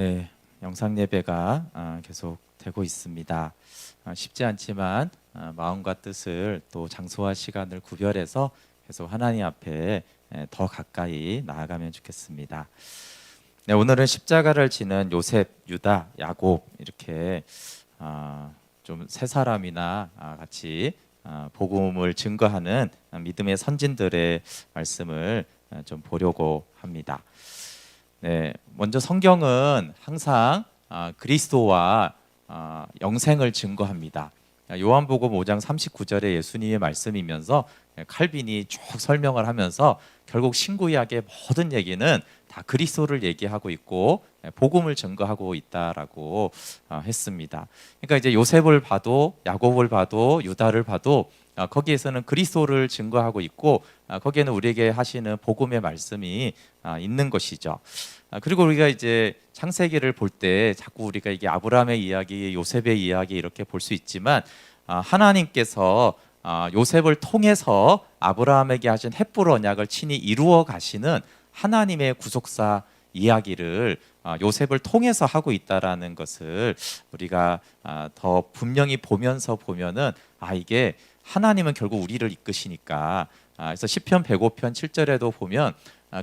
네, 영상 예배가 계속 되고 있습니다. 쉽지 않지만 마음과 뜻을 또 장소와 시간을 구별해서 계속 하나님 앞에 더 가까이 나아가면 좋겠습니다. 네, 오늘은 십자가를 지는 요셉, 유다, 야곱 이렇게 좀 세 사람이나 같이 복음을 증거하는 믿음의 선진들의 말씀을 좀 보려고 합니다. 네, 먼저 성경은 항상 그리스도와 영생을 증거합니다. 요한복음 5장 39절에 예수님의 말씀이면서 칼빈이 쭉 설명을 하면서 결국 신구약의 모든 얘기는 다 그리스도를 얘기하고 있고 복음을 증거하고 있다라고 했습니다. 그러니까 이제 요셉을 봐도 야곱을 봐도 유다를 봐도 거기에서는 그리스도를 증거하고 있고 거기에는 우리에게 하시는 복음의 말씀이 있는 것이죠. 그리고 우리가 이제 창세기를 볼 때 자꾸 우리가 이게 아브라함의 이야기, 요셉의 이야기 이렇게 볼 수 있지만 하나님께서 요셉을 통해서 아브라함에게 하신 헷불 언약을 친히 이루어 가시는 하나님의 구속사 이야기를 요셉을 통해서 하고 있다라는 것을 우리가 더 분명히 보면은 이게 하나님은 결국 우리를 이끄시니까 그래서 시편 105편 7절에도 보면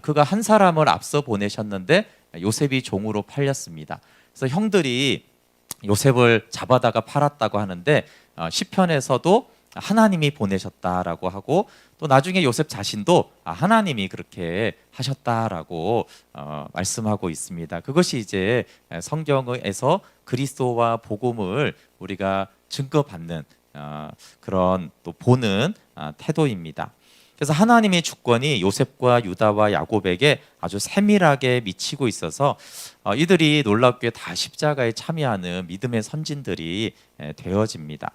그가 한 사람을 앞서 보내셨는데 요셉이 종으로 팔렸습니다. 그래서 형들이 요셉을 잡아다가 팔았다고 하는데 시편에서도 하나님이 보내셨다라고 하고 또 나중에 요셉 자신도 하나님이 그렇게 하셨다라고 말씀하고 있습니다. 그것이 이제 성경에서 그리스도와 복음을 우리가 증거받는 그런 또 보는 태도입니다. 그래서 하나님의 주권이 요셉과 유다와 야곱에게 아주 세밀하게 미치고 있어서 이들이 놀랍게 다 십자가에 참여하는 믿음의 선진들이 되어집니다.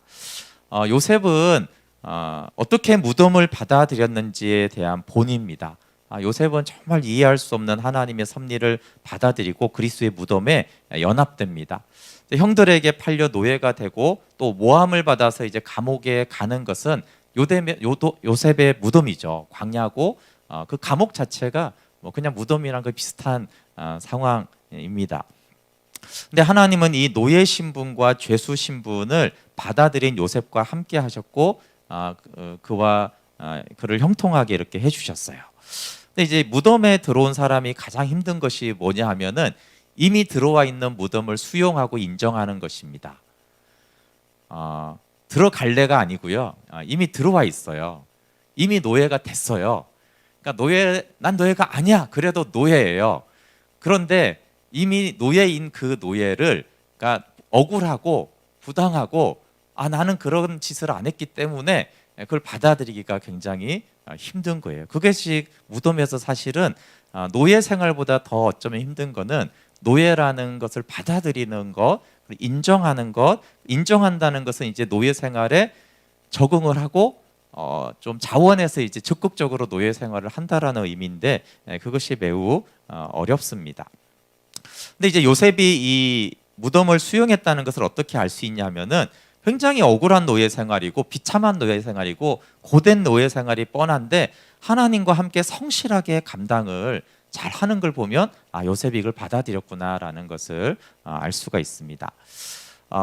요셉은 어떻게 무덤을 받아들였는지에 대한 본입니다. 요셉은 정말 이해할 수 없는 하나님의 섭리를 받아들이고 그리스도의 무덤에 연합됩니다. 형들에게 팔려 노예가 되고 또 모함을 받아서 이제 감옥에 가는 것은 요셉의 무덤이죠. 광야고 그 감옥 자체가 뭐 그냥 무덤이랑 그 비슷한 상황입니다. 근데 하나님은 이 노예 신분과 죄수 신분을 받아들인 요셉과 함께 하셨고 그와 그를 형통하게 이렇게 해주셨어요. 근데 이제 무덤에 들어온 사람이 가장 힘든 것이 뭐냐 하면은 이미 들어와 있는 무덤을 수용하고 인정하는 것입니다. 들어갈래가 아니고요. 이미 들어와 있어요. 이미 노예가 됐어요. 그러니까 난 노예가 아니야. 그래도 노예예요. 그런데 이미 노예인 그 노예를 그러니까 억울하고 부당하고 나는 그런 짓을 안 했기 때문에 그걸 받아들이기가 굉장히 힘든 거예요. 그것이 무덤에서 사실은 노예 생활보다 더 어쩌면 힘든 거는 노예라는 것을 받아들이는 것, 인정하는 것, 인정한다는 것은 이제 노예 생활에 적응을 하고 좀 자원해서 이제 적극적으로 노예 생활을 한다라는 의미인데 그것이 매우 어렵습니다. 근데 이제 요셉이 이 무덤을 수용했다는 것을 어떻게 알 수 있냐면은 굉장히 억울한 노예 생활이고 비참한 노예 생활이고 고된 노예 생활이 뻔한데 하나님과 함께 성실하게 감당을 잘 하는 걸 보면 요셉이 이걸 받아들였구나라는 것을 알 수가 있습니다.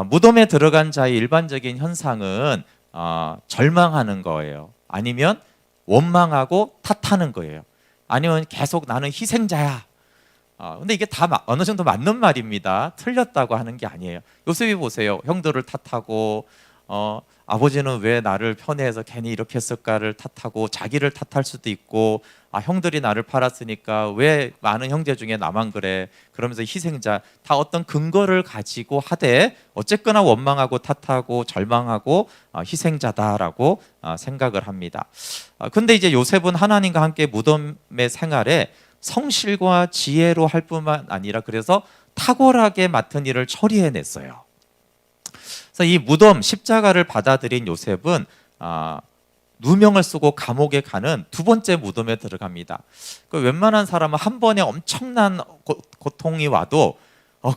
무덤에 들어간 자의 일반적인 현상은 절망하는 거예요. 아니면 원망하고 탓하는 거예요. 아니면 계속 나는 희생자야. 근데 이게 다 어느 정도 맞는 말입니다. 틀렸다고 하는 게 아니에요. 요셉이 보세요. 형들을 탓하고 아버지는 왜 나를 편애해서 괜히 이렇게 했을까를 탓하고 자기를 탓할 수도 있고 형들이 나를 팔았으니까 왜 많은 형제 중에 나만 그래 그러면서 희생자 다 어떤 근거를 가지고 하되 어쨌거나 원망하고 탓하고 절망하고 희생자다라고 생각을 합니다. 근데 이제 요셉은 하나님과 함께 무덤의 생활에 성실과 지혜로 할 뿐만 아니라 그래서 탁월하게 맡은 일을 처리해냈어요. 그래서 이 무덤 십자가를 받아들인 요셉은 누명을 쓰고 감옥에 가는 두 번째 무덤에 들어갑니다. 웬만한 사람은 한 번에 엄청난 고통이 와도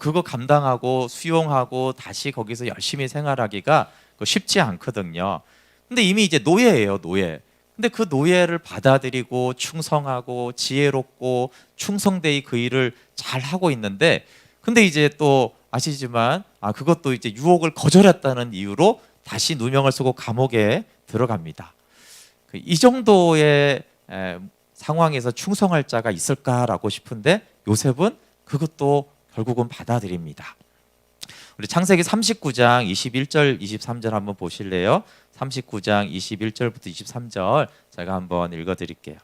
그거 감당하고 수용하고 다시 거기서 열심히 생활하기가 쉽지 않거든요. 근데 이미 이제 노예예요, 노예. 근데 그 노예를 받아들이고 충성하고 지혜롭고 충성되이 그 일을 잘 하고 있는데 근데 이제 또 아시지만 그것도 이제 유혹을 거절했다는 이유로 다시 누명을 쓰고 감옥에 들어갑니다. 이 정도의 상황에서 충성할 자가 있을까라고 싶은데 요셉은 그것도 결국은 받아들입니다. 우리 창세기 39장 21절 23절 한번 보실래요? 39장 21절부터 23절 제가 한번 읽어드릴게요.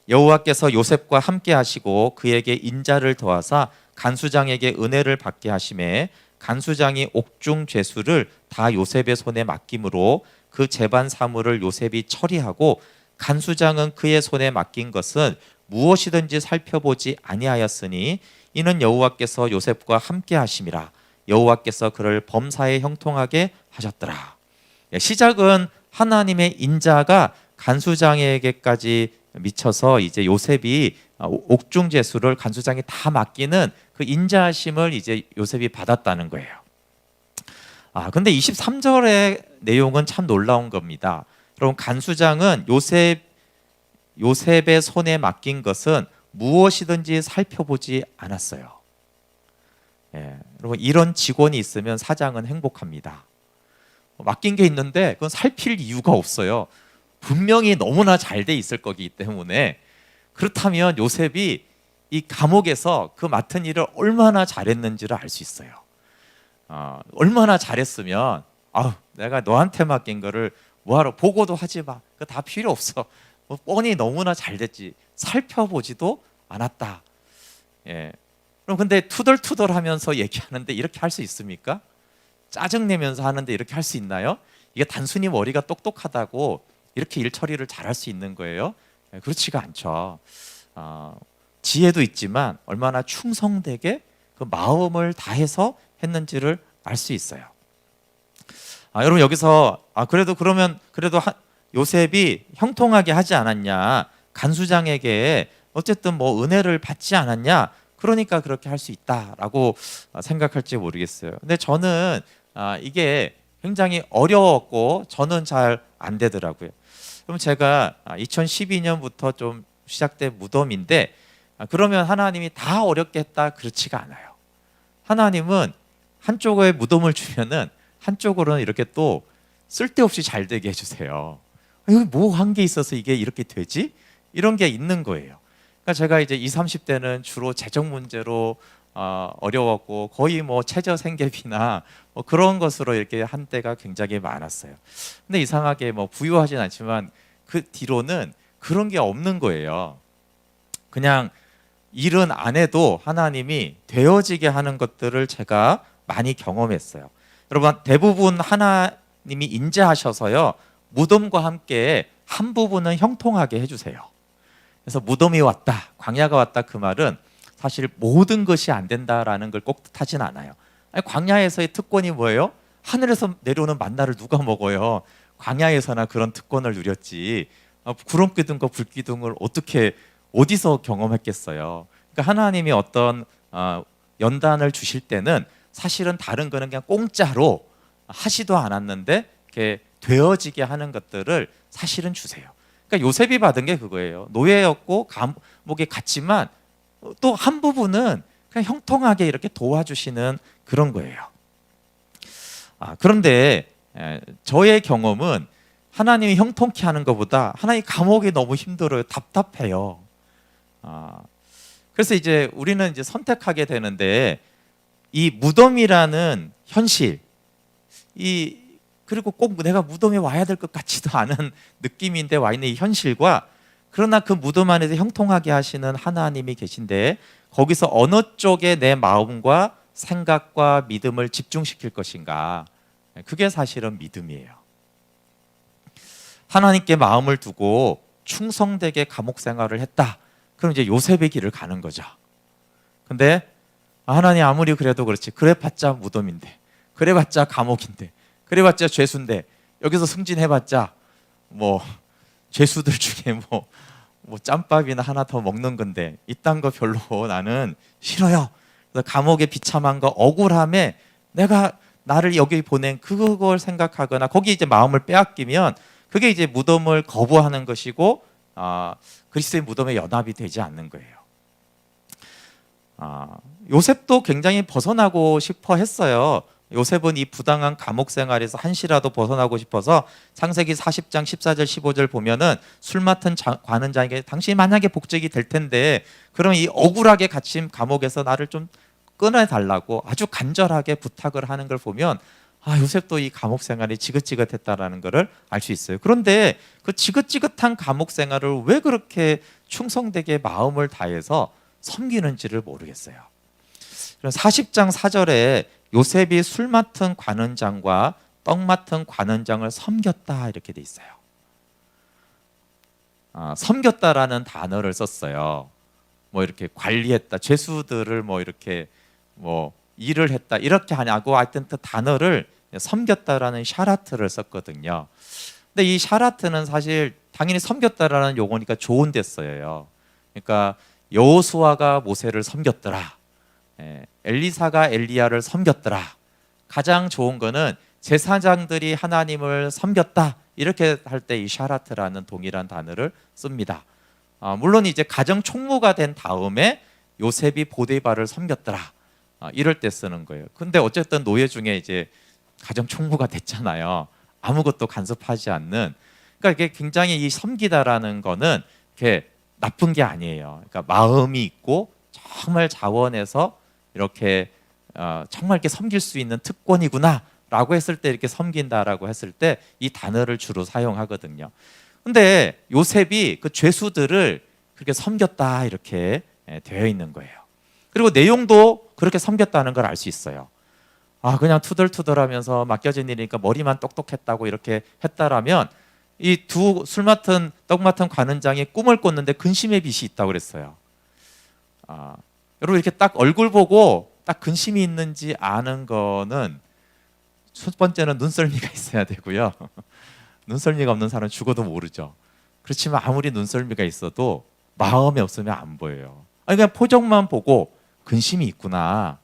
여호와께서 요셉과 함께 하시고 그에게 인자를 더하사 간수장에게 은혜를 받게 하심에 간수장이 옥중 죄수를 다 요셉의 손에 맡김으로 그 재반 사물을 요셉이 처리하고 간수장은 그의 손에 맡긴 것은 무엇이든지 살펴보지 아니하였으니 이는 여호와께서 요셉과 함께 하심이라. 여호와께서 그를 범사에 형통하게 하셨더라. 시작은 하나님의 인자가 간수장에게까지 미쳐서 이제 요셉이 옥중 죄수를 간수장이 다 맡기는 그 인자하심을 이제 요셉이 받았다는 거예요. 근데 23절의 내용은 참 놀라운 겁니다. 여러분, 간수장은 요셉의 손에 맡긴 것은 무엇이든지 살펴보지 않았어요. 여러분, 이런 직원이 있으면 사장은 행복합니다. 맡긴 게 있는데 그건 살필 이유가 없어요. 분명히 너무나 잘 돼 있을 거기 때문에. 그렇다면 요셉이 이 감옥에서 그 맡은 일을 얼마나 잘했는지를 알 수 있어요. 얼마나 잘했으면 내가 너한테 맡긴 거를 뭐하러 보고도 하지 마. 그거 다 필요 없어. 뻔히 너무나 잘 됐지. 살펴보지도 않았다. 그럼 근데 투덜투덜하면서 얘기하는데 이렇게 할 수 있습니까? 짜증내면서 하는데 이렇게 할 수 있나요? 이게 단순히 머리가 똑똑하다고 이렇게 일 처리를 잘할 수 있는 거예요? 그렇지가 않죠. 지혜도 있지만 얼마나 충성되게 그 마음을 다해서 했는지를 알 수 있어요. 여러분, 여기서 그래도 요셉이 형통하게 하지 않았냐, 간수장에게 어쨌든 뭐 은혜를 받지 않았냐, 그러니까 그렇게 할 수 있다라고 생각할지 모르겠어요. 근데 저는 이게 굉장히 어려웠고 저는 잘 안 되더라고요. 그럼 제가 2012년부터 좀 시작된 무덤인데 그러면 하나님이 다 어렵게 했다, 그렇지가 않아요. 하나님은 한쪽에 무덤을 주면은 한쪽으로는 이렇게 또 쓸데없이 잘 되게 해주세요. 이거 뭐 한 게 있어서 이게 이렇게 되지? 이런 게 있는 거예요. 그러니까 제가 이제 20, 30대는 주로 재정 문제로 어려웠고 거의 뭐 최저생계비나 뭐 그런 것으로 이렇게 한 때가 굉장히 많았어요. 근데 이상하게 뭐 부유하진 않지만 그 뒤로는 그런 게 없는 거예요. 그냥 일은 안 해도 하나님이 되어지게 하는 것들을 제가 많이 경험했어요. 여러분, 대부분 하나님이 인자하셔서요, 무덤과 함께 한 부분은 형통하게 해주세요. 그래서 무덤이 왔다, 광야가 왔다, 그 말은 사실 모든 것이 안 된다라는 걸 꼭 뜻하진 않아요. 광야에서의 특권이 뭐예요? 하늘에서 내려오는 만나를 누가 먹어요? 광야에서나 그런 특권을 누렸지. 구름 기둥과 불 기둥을 어디서 경험했겠어요? 그러니까 하나님이 어떤 연단을 주실 때는 사실은 다른 거는 그냥 공짜로 하지도 않았는데 이렇게 되어지게 하는 것들을 사실은 주세요. 그러니까 요셉이 받은 게 그거예요. 노예였고 감옥에 갔지만 또 한 부분은 그냥 형통하게 이렇게 도와주시는 그런 거예요. 그런데 저의 경험은 하나님이 형통케 하는 것보다 하나님 감옥이 너무 힘들어요. 답답해요. 그래서 이제 우리는 이제 선택하게 되는데 이 무덤이라는 현실, 그리고 꼭 내가 무덤에 와야 될 것 같지도 않은 느낌인데 와 있는 이 현실과, 그러나 그 무덤 안에서 형통하게 하시는 하나님이 계신데 거기서 어느 쪽에 내 마음과 생각과 믿음을 집중시킬 것인가, 그게 사실은 믿음이에요. 하나님께 마음을 두고 충성되게 감옥 생활을 했다. 그럼 이제 요셉의 길을 가는 거죠. 근데 하나님, 아무리 그래도 그렇지, 그래봤자 무덤인데, 그래봤자 감옥인데, 그래봤자 죄수인데, 여기서 승진해봤자 뭐 죄수들 중에 뭐 짬밥이나 하나 더 먹는 건데 이딴 거 별로 나는 싫어요. 그래서 감옥에 비참한 거, 억울함에 내가 나를 여기 보낸 그걸 생각하거나 거기 이제 마음을 빼앗기면 그게 이제 무덤을 거부하는 것이고 그리스도의 무덤에 연합이 되지 않는 거예요. 요셉도 굉장히 벗어나고 싶어 했어요. 요셉은 이 부당한 감옥 생활에서 한시라도 벗어나고 싶어서 창세기 40장 14절 15절 보면은 술 맡은 관은 자에게 당신이 만약에 복직이 될 텐데 그럼 이 억울하게 갇힌 감옥에서 나를 좀 꺼내달라고 아주 간절하게 부탁을 하는 걸 보면 요셉도 이 감옥 생활이 지긋지긋했다라는 것을 알 수 있어요. 그런데 그 지긋지긋한 감옥 생활을 왜 그렇게 충성되게 마음을 다해서 섬기는지를 모르겠어요. 40장 4절에 요셉이 술 맡은 관원장과 떡 맡은 관원장을 섬겼다 이렇게 돼 있어요. 섬겼다라는 단어를 썼어요. 뭐 이렇게 관리했다, 죄수들을 뭐 이렇게 뭐 일을 했다 이렇게 하냐고 하여튼 그 단어를 섬겼다라는 샤라트를 썼거든요. 근데 이 샤라트는 사실 당연히 섬겼다라는 용어니까 좋은 데 써요. 그러니까 여호수아가 모세를 섬겼더라. 엘리사가 엘리야를 섬겼더라. 가장 좋은 거는 제사장들이 하나님을 섬겼다. 이렇게 할 때 이 샤라트라는 동일한 단어를 씁니다. 물론 이제 가정 총무가 된 다음에 요셉이 보디발을 섬겼더라. 이럴 때 쓰는 거예요. 근데 어쨌든 노예 중에 이제 가정 총무가 됐잖아요. 아무것도 간섭하지 않는. 그러니까 이게 굉장히 이 섬기다라는 거는 이렇게 나쁜 게 아니에요. 그러니까 마음이 있고 정말 자원해서 이렇게 정말 이렇게 섬길 수 있는 특권이구나라고 했을 때 이렇게 섬긴다라고 했을 때 이 단어를 주로 사용하거든요. 근데 요셉이 그 죄수들을 그렇게 섬겼다 이렇게 되어 있는 거예요. 그리고 내용도 그렇게 섬겼다는 걸 알 수 있어요. 그냥 투덜투덜하면서 맡겨진 일이니까 머리만 똑똑했다고 이렇게 했다라면 이 두 술 맡은 떡 맡은 관원장이 꿈을 꿨는데 근심의 빛이 있다고 그랬어요. 여러분 이렇게 딱 얼굴 보고 딱 근심이 있는지 아는 거는 첫 번째는 눈썰미가 있어야 되고요. 눈썰미가 없는 사람은 죽어도 모르죠. 그렇지만 아무리 눈썰미가 있어도 마음이 없으면 안 보여요. 그냥 표정만 보고 근심이 있구나.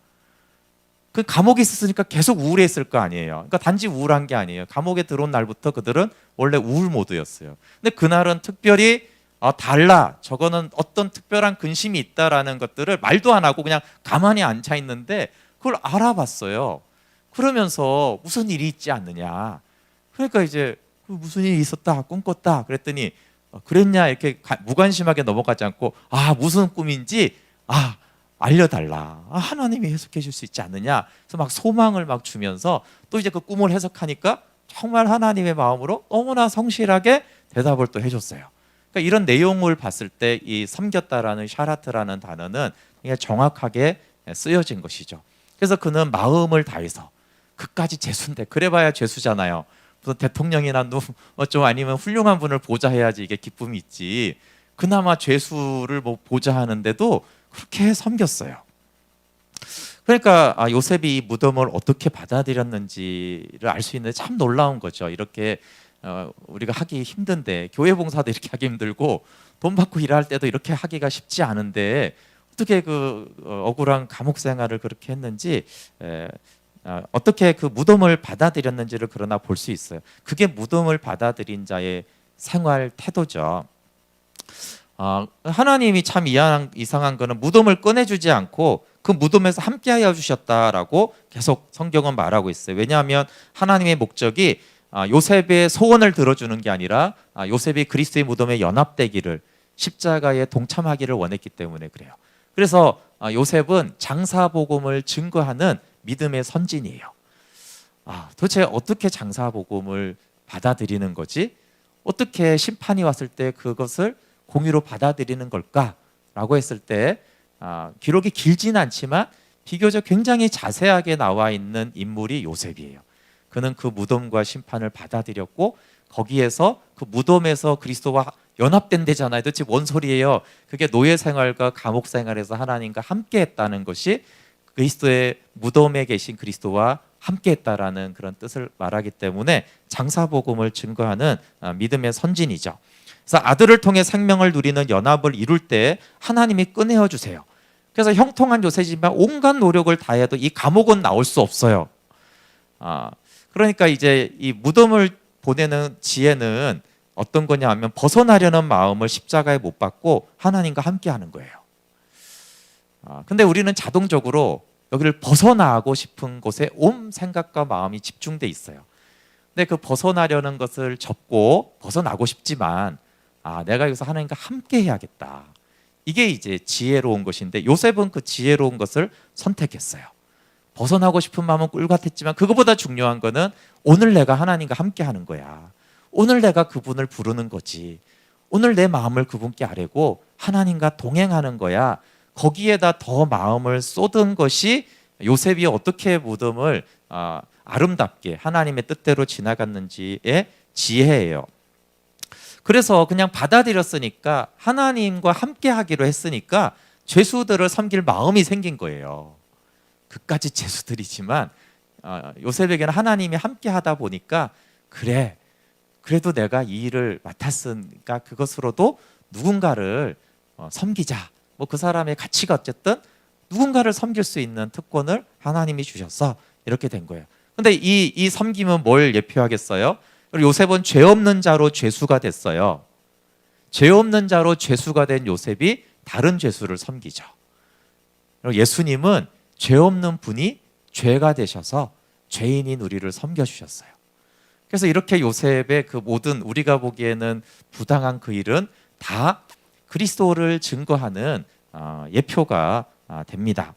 그 감옥에 있었으니까 계속 우울했을 거 아니에요. 그러니까 단지 우울한 게 아니에요. 감옥에 들어온 날부터 그들은 원래 우울 모드였어요. 근데 그날은 특별히 달라. 저거는 어떤 특별한 근심이 있다라는 것들을 말도 안 하고 그냥 가만히 앉아 있는데 그걸 알아봤어요. 그러면서 무슨 일이 있지 않느냐. 그러니까 이제 무슨 일이 있었다, 꿈꿨다. 그랬더니 그랬냐 이렇게 무관심하게 넘어가지 않고 무슨 꿈인지 알려달라. 하나님이 해석해 줄 수 있지 않느냐. 그래서 막 소망을 막 주면서 또 이제 그 꿈을 해석하니까 정말 하나님의 마음으로 너무나 성실하게 대답을 또 해줬어요. 그러니까 이런 내용을 봤을 때 이 섬겼다라는 샤라트라는 단어는 그냥 정확하게 쓰여진 것이죠. 그래서 그는 마음을 다해서 그까지 죄수인데 그래봐야 죄수잖아요. 무슨 대통령이나 좀 아니면 훌륭한 분을 보좌해야지 이게 기쁨이 있지. 그나마 죄수를 뭐 보좌하는데도 그렇게 섬겼어요. 그러니까 요셉이 이 무덤을 어떻게 받아들였는지를 알 수 있는데 참 놀라운 거죠. 이렇게 우리가 하기 힘든데 교회 봉사도 이렇게 하기 힘들고 돈 받고 일할 때도 이렇게 하기가 쉽지 않은데 어떻게 그 억울한 감옥 생활을 그렇게 했는지 어떻게 그 무덤을 받아들였는지를 그러나 볼 수 있어요. 그게 무덤을 받아들인 자의 생활 태도죠. 하나님이 참 이상한 거는 무덤을 꺼내주지 않고 그 무덤에서 함께하여 주셨다라고 계속 성경은 말하고 있어요. 왜냐하면 하나님의 목적이 요셉의 소원을 들어주는 게 아니라 요셉이 그리스도의 무덤에 연합되기를 십자가에 동참하기를 원했기 때문에 그래요. 그래서 요셉은 장사복음을 증거하는 믿음의 선진이에요. 도대체 어떻게 장사복음을 받아들이는 거지? 어떻게 심판이 왔을 때 그것을 공의로 받아들이는 걸까라고 했을 때 기록이 길진 않지만 비교적 굉장히 자세하게 나와 있는 인물이 요셉이에요. 그는 그 무덤과 심판을 받아들였고 거기에서 그 무덤에서 그리스도와 연합된대잖아요. 도대체 뭔 소리예요? 그게 노예 생활과 감옥 생활에서 하나님과 함께했다는 것이 그리스도의 무덤에 계신 그리스도와 함께했다라는 그런 뜻을 말하기 때문에 장사복음을 증거하는 믿음의 선진이죠. 그래서 아들을 통해 생명을 누리는 연합을 이룰 때 하나님이 꺼내어 주세요. 그래서 형통한 요셉이지만 온갖 노력을 다해도 이 감옥은 나올 수 없어요. 그러니까 이제 이 무덤을 보내는 지혜는 어떤 거냐 하면 벗어나려는 마음을 십자가에 못 박고 하나님과 함께 하는 거예요. 근데 우리는 자동적으로 여기를 벗어나고 싶은 곳에 온 생각과 마음이 집중돼 있어요. 근데 그 벗어나려는 것을 접고 벗어나고 싶지만 내가 여기서 하나님과 함께 해야겠다. 이게 이제 지혜로운 것인데 요셉은 그 지혜로운 것을 선택했어요. 벗어나고 싶은 마음은 꿀 같았지만 그거보다 중요한 거는 오늘 내가 하나님과 함께 하는 거야. 오늘 내가 그분을 부르는 거지. 오늘 내 마음을 그분께 아뢰고 하나님과 동행하는 거야. 거기에다 더 마음을 쏟은 것이 요셉이 어떻게 무덤을 아름답게 하나님의 뜻대로 지나갔는지의 지혜예요. 그래서 그냥 받아들였으니까 하나님과 함께 하기로 했으니까 죄수들을 섬길 마음이 생긴 거예요. 그까지 죄수들이지만 요셉에게는 하나님이 함께 하다 보니까 그래도 내가 이 일을 맡았으니까 그것으로도 누군가를 섬기자. 뭐 그 사람의 가치가 어쨌든 누군가를 섬길 수 있는 특권을 하나님이 주셨어. 이렇게 된 거예요. 근데 이 섬김은 뭘 예표하겠어요? 요셉은 죄 없는 자로 죄수가 됐어요. 죄 없는 자로 죄수가 된 요셉이 다른 죄수를 섬기죠. 예수님은 죄 없는 분이 죄가 되셔서 죄인인 우리를 섬겨주셨어요. 그래서 이렇게 요셉의 그 모든 우리가 보기에는 부당한 그 일은 다 그리스도를 증거하는 예표가 됩니다.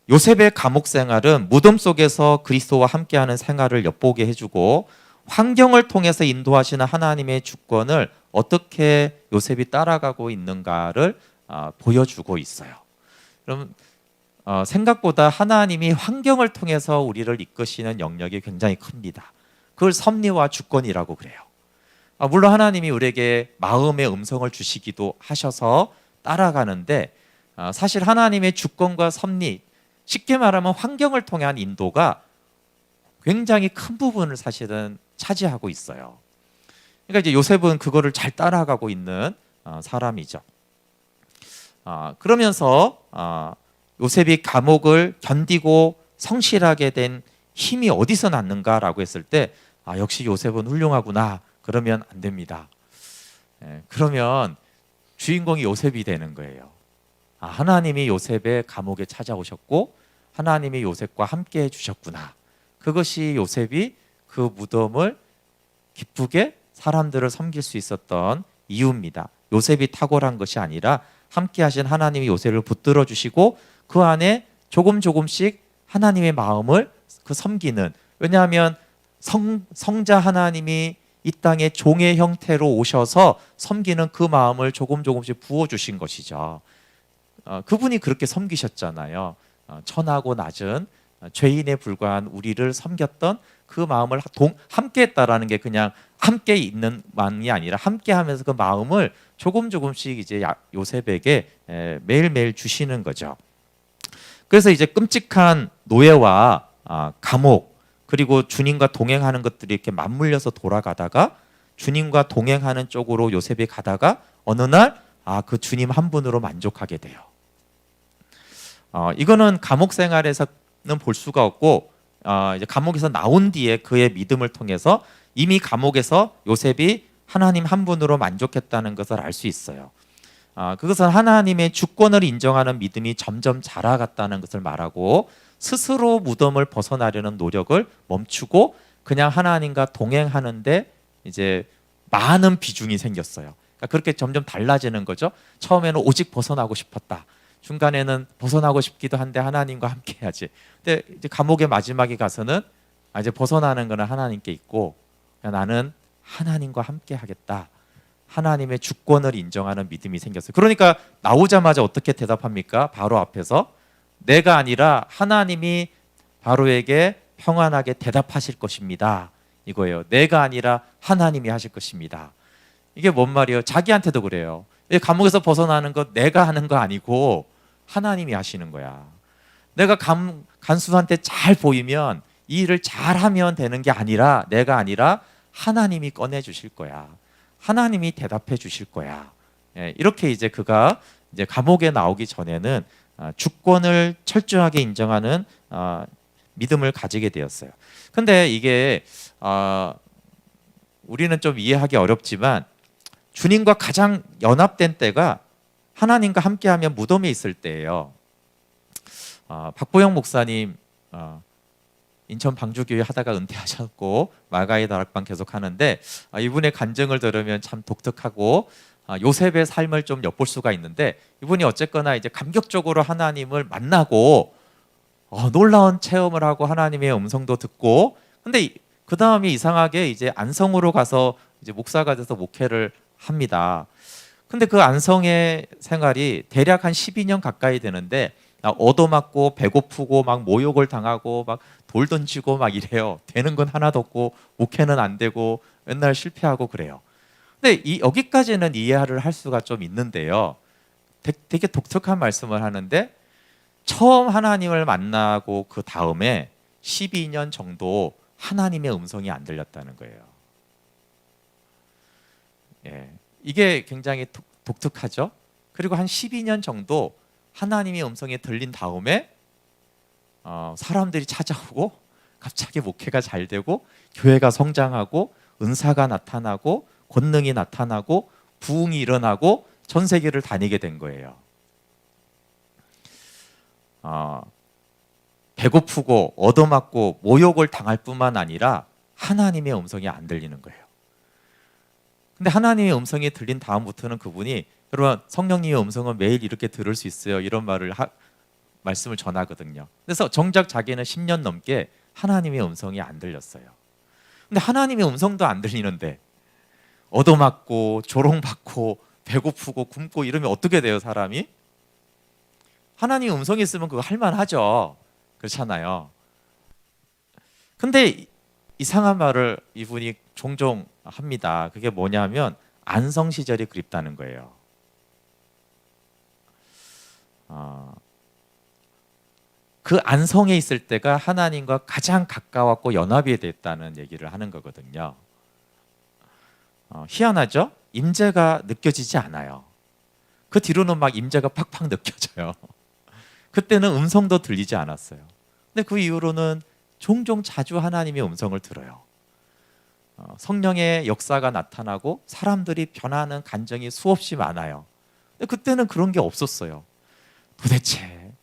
요셉의 감옥 생활은 무덤 속에서 그리스도와 함께하는 생활을 엿보게 해주고 환경을 통해서 인도하시는 하나님의 주권을 어떻게 요셉이 따라가고 있는가를 보여주고 있어요. 그럼 생각보다 하나님이 환경을 통해서 우리를 이끄시는 영역이 굉장히 큽니다. 그걸 섭리와 주권이라고 그래요. 물론 하나님이 우리에게 마음의 음성을 주시기도 하셔서 따라가는데 사실 하나님의 주권과 섭리, 쉽게 말하면 환경을 통한 인도가 굉장히 큰 부분을 사실은 차지하고 있어요. 그러니까 이제 요셉은 그거를 잘 따라가고 있는 사람이죠. 그러면서 요셉이 감옥을 견디고 성실하게 된 힘이 어디서 났는가라고 했을 때 역시 요셉은 훌륭하구나. 그러면 안 됩니다. 그러면 주인공이 요셉이 되는 거예요. 하나님이 요셉의 감옥에 찾아오셨고 하나님이 요셉과 함께 해주셨구나. 그것이 요셉이 그 무덤을 기쁘게 사람들을 섬길 수 있었던 이유입니다. 요셉이 탁월한 것이 아니라 함께 하신 하나님이 요셉을 붙들어 주시고 그 안에 조금씩 하나님의 마음을 섬기는, 왜냐하면 성자 하나님이 이 땅에 종의 형태로 오셔서 섬기는 그 마음을 조금씩 부어주신 것이죠. 그분이 그렇게 섬기셨잖아요. 천하고 낮은 죄인에 불과한 우리를 섬겼던 그 마음을 함께 했다라는 게 그냥 함께 있는 만이 아니라 함께 하면서 그 마음을 조금씩 이제 요셉에게 매일매일 주시는 거죠. 그래서 이제 끔찍한 노예와 감옥, 그리고 주님과 동행하는 것들이 이렇게 맞물려서 돌아가다가 주님과 동행하는 쪽으로 요셉이 가다가 어느 날 그 주님 한 분으로 만족하게 돼요. 이거는 감옥 생활에서는 볼 수가 없고 이제 감옥에서 나온 뒤에 그의 믿음을 통해서 이미 감옥에서 요셉이 하나님 한 분으로 만족했다는 것을 알 수 있어요. 그것은 하나님의 주권을 인정하는 믿음이 점점 자라갔다는 것을 말하고 스스로 무덤을 벗어나려는 노력을 멈추고 그냥 하나님과 동행하는데 이제 많은 비중이 생겼어요. 그러니까 그렇게 점점 달라지는 거죠. 처음에는 오직 벗어나고 싶었다. 중간에는 벗어나고 싶기도 한데 하나님과 함께 해야지. 근데 이제 감옥의 마지막에 가서는 이제 벗어나는 거는 하나님께 있고 나는 하나님과 함께 하겠다. 하나님의 주권을 인정하는 믿음이 생겼어요. 그러니까 나오자마자 어떻게 대답합니까? 바로 앞에서 내가 아니라 하나님이 바로에게 평안하게 대답하실 것입니다. 이거예요. 내가 아니라 하나님이 하실 것입니다. 이게 뭔 말이에요? 자기한테도 그래요. 감옥에서 벗어나는 것 내가 하는 거 아니고 하나님이 하시는 거야. 내가 간수한테 잘 보이면 이 일을 잘하면 되는 게 아니라 내가 아니라 하나님이 꺼내 주실 거야. 하나님이 대답해 주실 거야. 이렇게 이제 그가 이제 감옥에 나오기 전에는 주권을 철저하게 인정하는 믿음을 가지게 되었어요. 근데 이게 우리는 좀 이해하기 어렵지만 주님과 가장 연합된 때가 하나님과 함께하면 무덤에 있을 때예요. 박보영 목사님 인천 방주교회 하다가 은퇴하셨고 마가의 다락방 계속 하는데 이분의 간증을 들으면 참 독특하고 요셉의 삶을 좀 엿볼 수가 있는데, 이분이 어쨌거나 이제 감격적으로 하나님을 만나고 놀라운 체험을 하고 하나님의 음성도 듣고, 근데 그 다음에 이상하게 이제 안성으로 가서 이제 목사가 돼서 목회를 합니다. 근데 그 안성의 생활이 대략 한 12년 가까이 되는데 얻어맞고 배고프고 막 모욕을 당하고 막 돌 던지고 막 이래요. 되는 건 하나도 없고 목회는 안 되고 맨날 실패하고 그래요. 근데 여기까지는 이해를 할 수가 좀 있는데요. 되게 독특한 말씀을 하는데, 처음 하나님을 만나고 그 다음에 12년 정도 하나님의 음성이 안 들렸다는 거예요. 예, 이게 굉장히 독특하죠. 그리고 한 12년 정도 하나님의 음성이 들린 다음에 사람들이 찾아오고 갑자기 목회가 잘 되고 교회가 성장하고 은사가 나타나고 권능이 나타나고 부흥이 일어나고 전 세계를 다니게 된 거예요. 배고프고 얻어맞고 모욕을 당할 뿐만 아니라 하나님의 음성이 안 들리는 거예요. 근데 하나님의 음성이 들린 다음부터는 그분이, 여러분 성령님의 음성은 매일 이렇게 들을 수 있어요, 이런 말씀을 전하거든요. 그래서 정작 자기는 10년 넘게 하나님의 음성이 안 들렸어요. 근데 하나님의 음성도 안 들리는데 얻어맞고 조롱받고 배고프고 굶고 이러면 어떻게 돼요, 사람이? 하나님의 음성이 있으면 그거 할만하죠. 그렇잖아요. 근데 이상한 말을 이분이 종종 합니다. 그게 뭐냐면 안성 시절이 그립다는 거예요. 그 안성에 있을 때가 하나님과 가장 가까웠고 연합이 됐다는 얘기를 하는 거거든요. 희한하죠? 임재가 느껴지지 않아요. 그 뒤로는 막 임재가 팍팍 느껴져요. 그때는 음성도 들리지 않았어요. 근데 그 이후로는 종종 자주 하나님의 음성을 들어요. 성령의 역사가 나타나고 사람들이 변하는 간증이 수없이 많아요. 근데 그때는 그런 게 없었어요. 도대체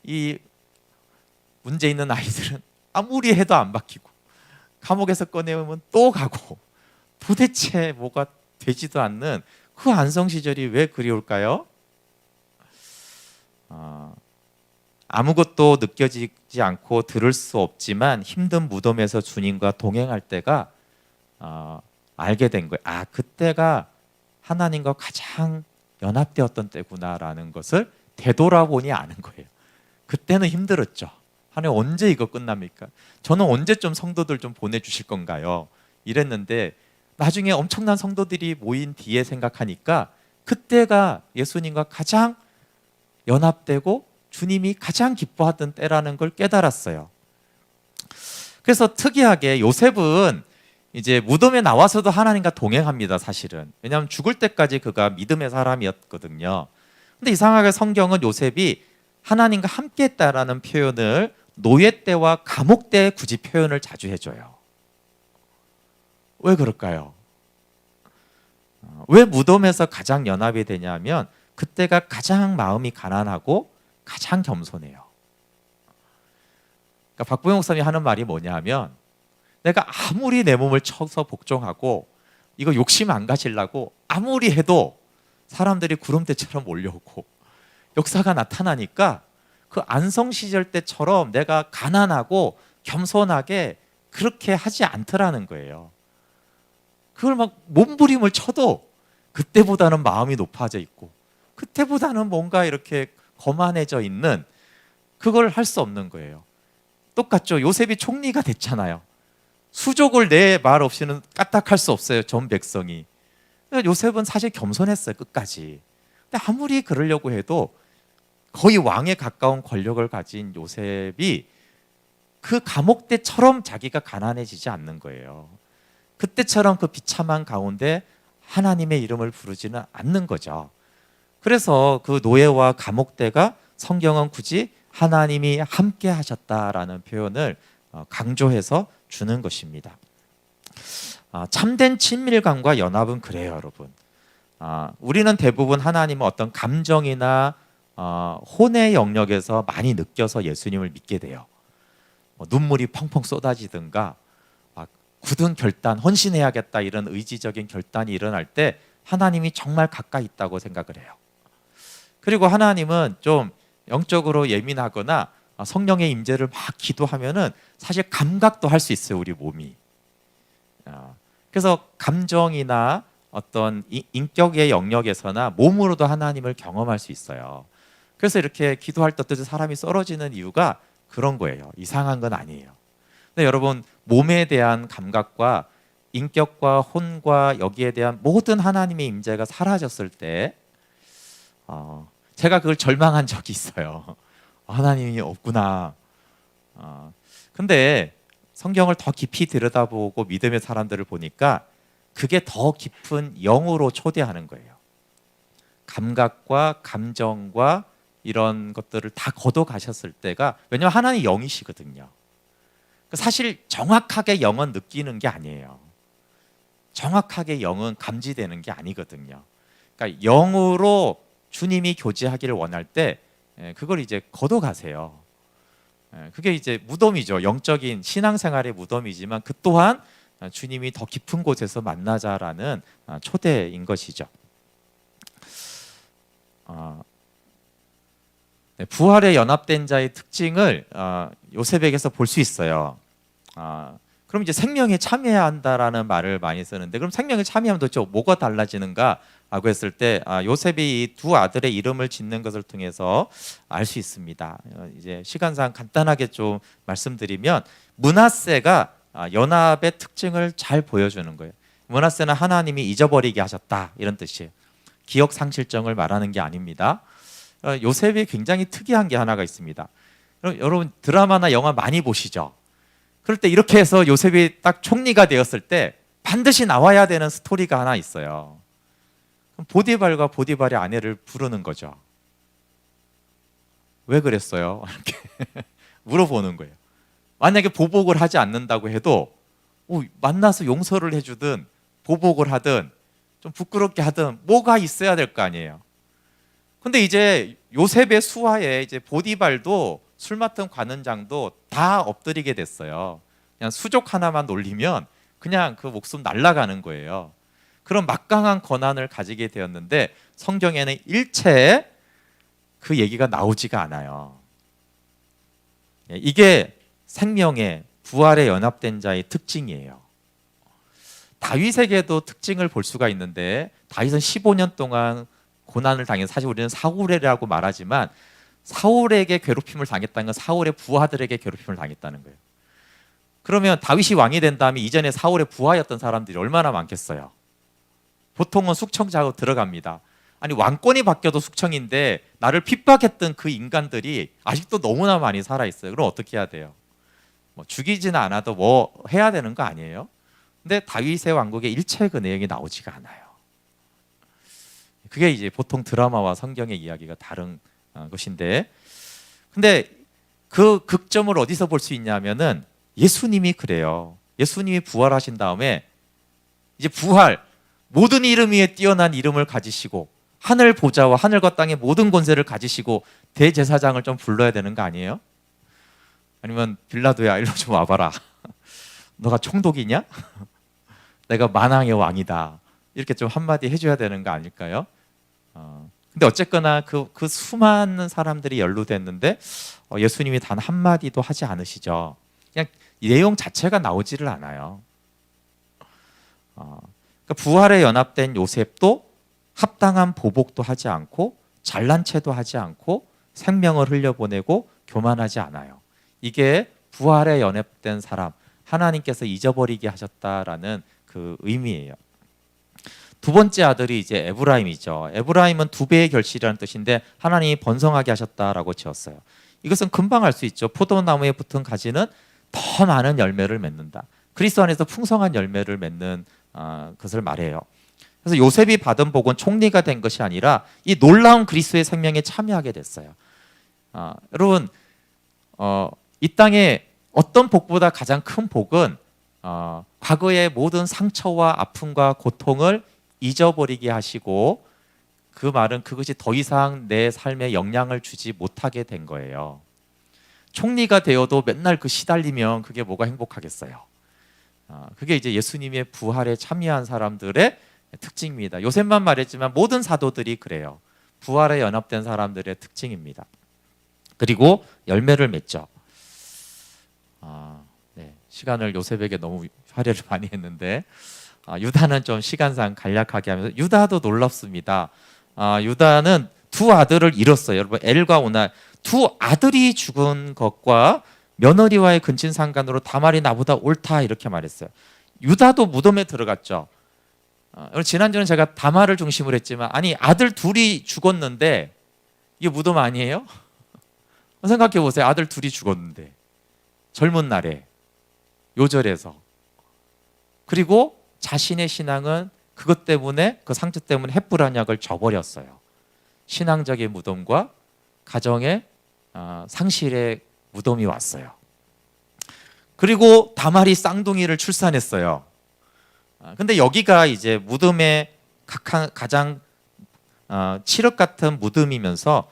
이 문제 있는 아이들은 아무리 해도 안 바뀌고 감옥에서 꺼내오면 또 가고 도대체 뭐가 되지도 않는 그 안성 시절이 왜 그리울까요? 아무것도 느껴지지 않고 들을 수 없지만 힘든 무덤에서 주님과 동행할 때가 알게 된 거예요. 그때가 하나님과 가장 연합되었던 때구나라는 것을 되돌아보니 아는 거예요. 그때는 힘들었죠. 하나님 언제 이거 끝납니까? 저는 언제쯤 성도들 좀 보내주실 건가요? 이랬는데 나중에 엄청난 성도들이 모인 뒤에 생각하니까 그때가 예수님과 가장 연합되고 주님이 가장 기뻐하던 때라는 걸 깨달았어요. 그래서 특이하게 요셉은 이제 무덤에 나와서도 하나님과 동행합니다, 사실은. 왜냐하면 죽을 때까지 그가 믿음의 사람이었거든요. 근데 이상하게 성경은 요셉이 하나님과 함께 했다라는 표현을 노예 때와 감옥 때 굳이 표현을 자주 해줘요. 왜 그럴까요? 왜 무덤에서 가장 연합이 되냐면 그때가 가장 마음이 가난하고 가장 겸손해요. 그러니까 박보영 목사님이 하는 말이 뭐냐 하면, 내가 아무리 내 몸을 쳐서 복종하고 이거 욕심 안 가지려고 아무리 해도 사람들이 구름대처럼 몰려오고 역사가 나타나니까 그 안성 시절 때처럼 내가 가난하고 겸손하게 그렇게 하지 않더라는 거예요. 그걸 막 몸부림을 쳐도 그때보다는 마음이 높아져 있고 그때보다는 뭔가 이렇게 거만해져 있는, 그걸 할 수 없는 거예요. 똑같죠. 요셉이 총리가 됐잖아요. 수족을 내 말 없이는 까딱할 수 없어요, 전 백성이. 요셉은 사실 겸손했어요, 끝까지. 근데 아무리 그러려고 해도 거의 왕에 가까운 권력을 가진 요셉이 그 감옥 때처럼 자기가 가난해지지 않는 거예요. 그때처럼 그 비참한 가운데 하나님의 이름을 부르지는 않는 거죠. 그래서 그 노예와 감옥 때가 성경은 굳이 하나님이 함께 하셨다라는 표현을 강조해서 주는 것입니다. 참된 친밀감과 연합은 그래요, 여러분. 우리는 대부분 하나님은 어떤 감정이나 혼의 영역에서 많이 느껴서 예수님을 믿게 돼요. 눈물이 펑펑 쏟아지든가 굳은 결단, 헌신해야겠다 이런 의지적인 결단이 일어날 때 하나님이 정말 가까이 있다고 생각을 해요. 그리고 하나님은 좀 영적으로 예민하거나 성령의 임재를 막 기도하면은 사실 감각도 할 수 있어요, 우리 몸이. 그래서 감정이나 어떤 인격의 영역에서나 몸으로도 하나님을 경험할 수 있어요. 그래서 이렇게 기도할 때 어떤 사람이 쓰러지는 이유가 그런 거예요. 이상한 건 아니에요. 근데 여러분, 몸에 대한 감각과 인격과 혼과 여기에 대한 모든 하나님의 임재가 사라졌을 때 제가 그걸 절망한 적이 있어요. 하나님이 없구나. 근데 성경을 더 깊이 들여다보고 믿음의 사람들을 보니까 그게 더 깊은 영으로 초대하는 거예요. 감각과 감정과 이런 것들을 다 걷어가셨을 때가, 왜냐하면 하나님 영이시거든요. 사실 정확하게 영은 느끼는 게 아니에요. 정확하게 영은 감지되는 게 아니거든요. 그러니까 영으로 주님이 교제하기를 원할 때 그걸 이제 걷어가세요. 그게 이제 무덤이죠. 영적인 신앙생활의 무덤이지만 그 또한 주님이 더 깊은 곳에서 만나자라는 초대인 것이죠. 부활에 연합된 자의 특징을 요셉에게서 볼 수 있어요. 그럼 이제 생명에 참여해야 한다라는 말을 많이 쓰는데, 그럼 생명에 참여하면 도대체 뭐가 달라지는가라고 했을 때 요셉이 이 두 아들의 이름을 짓는 것을 통해서 알 수 있습니다. 이제 시간상 간단하게 좀 말씀드리면, 므낫세가 연합의 특징을 잘 보여주는 거예요. 므낫세는 하나님이 잊어버리게 하셨다 이런 뜻이에요. 기억 상실증을 말하는 게 아닙니다. 요셉이 굉장히 특이한 게 하나가 있습니다. 여러분 드라마나 영화 많이 보시죠? 그럴 때 이렇게 해서 요셉이 딱 총리가 되었을 때 반드시 나와야 되는 스토리가 하나 있어요. 보디발과 보디발의 아내를 부르는 거죠. 왜 그랬어요? 이렇게 물어보는 거예요. 만약에 보복을 하지 않는다고 해도 만나서 용서를 해주든 보복을 하든 좀 부끄럽게 하든 뭐가 있어야 될 거 아니에요. 근데 이제 요셉의 수하에 이제 보디발도 술 맡은 관원장도 다 엎드리게 됐어요. 그냥 수족 하나만 놀리면 그냥 그 목숨 날아가는 거예요. 그런 막강한 권한을 가지게 되었는데 성경에는 일체 그 얘기가 나오지가 않아요. 이게 생명의 부활에 연합된 자의 특징이에요. 다윗에게도 특징을 볼 수가 있는데, 다윗은 15년 동안 고난을 당해서, 사실 우리는 사울이라고 말하지만 사울에게 괴롭힘을 당했다는 건 사울의 부하들에게 괴롭힘을 당했다는 거예요. 그러면 다윗이 왕이 된 다음에 이전에 사울의 부하였던 사람들이 얼마나 많겠어요? 보통은 숙청자로 들어갑니다. 아니, 왕권이 바뀌어도 숙청인데 나를 핍박했던 그 인간들이 아직도 너무나 많이 살아있어요. 그럼 어떻게 해야 돼요? 죽이지는 않아도 뭐 해야 되는 거 아니에요? 근데 다윗의 왕국에 일체 그 내용이 나오지가 않아요. 그게 이제 보통 드라마와 성경의 이야기가 다른 것인데, 근데 그 극점을 어디서 볼 수 있냐면은 예수님이 그래요. 예수님이 부활하신 다음에 이제 부활, 모든 이름 위에 뛰어난 이름을 가지시고 하늘 보좌와 하늘과 땅의 모든 권세를 가지시고 대제사장을 좀 불러야 되는 거 아니에요? 아니면 빌라도야 일로 좀 와봐라. 너가 총독이냐? 내가 만왕의 왕이다. 이렇게 좀 한마디 해줘야 되는 거 아닐까요? 근데 어쨌거나 그 수많은 사람들이 연루됐는데 예수님이 단 한마디도 하지 않으시죠. 그냥 내용 자체가 나오지를 않아요. 그러니까 부활에 연합된 요셉도 합당한 보복도 하지 않고 잘난 체도 하지 않고 생명을 흘려보내고 교만하지 않아요. 이게 부활에 연합된 사람, 하나님께서 잊어버리게 하셨다라는 그 의미예요. 두 번째 아들이 이제 에브라임이죠. 에브라임은 두 배의 결실이라는 뜻인데 하나님이 번성하게 하셨다라고 지었어요. 이것은 금방 알 수 있죠. 포도나무에 붙은 가지는 더 많은 열매를 맺는다. 그리스도 안에서 풍성한 열매를 맺는 것을 말해요. 그래서 요셉이 받은 복은 총리가 된 것이 아니라 이 놀라운 그리스도의 생명에 참여하게 됐어요. 여러분, 이 땅에 어떤 복보다 가장 큰 복은 과거의 모든 상처와 아픔과 고통을 잊어버리게 하시고 그 말은 그것이 더 이상 내 삶에 영향을 주지 못하게 된 거예요. 총리가 되어도 맨날 그 시달리면 그게 뭐가 행복하겠어요. 그게 이제 예수님의 부활에 참여한 사람들의 특징입니다. 요셉만 말했지만 모든 사도들이 그래요. 부활에 연합된 사람들의 특징입니다. 그리고 열매를 맺죠. 네, 시간을 요셉에게 너무 할애를 많이 했는데 유다는 좀 시간상 간략하게 하면서 유다도 놀랍습니다. 유다는 두 아들을 잃었어요. 여러분 엘과 오날 두 아들이 죽은 것과 며느리와의 근친상간으로 다말이 나보다 옳다 이렇게 말했어요. 유다도 무덤에 들어갔죠. 지난주는 제가 다말을 중심으로 했지만 아니 아들 둘이 죽었는데 이게 무덤 아니에요? 생각해 보세요. 아들 둘이 죽었는데 젊은 날에 요절에서 그리고 자신의 신앙은 그것 때문에 그 상처 때문에 햇불안약을 져버렸어요. 신앙적인 무덤과 가정의 상실의 무덤이 왔어요. 그리고 다말이 쌍둥이를 출산했어요. 근데 여기가 이제 무덤의 가장 칠흑 같은 무덤이면서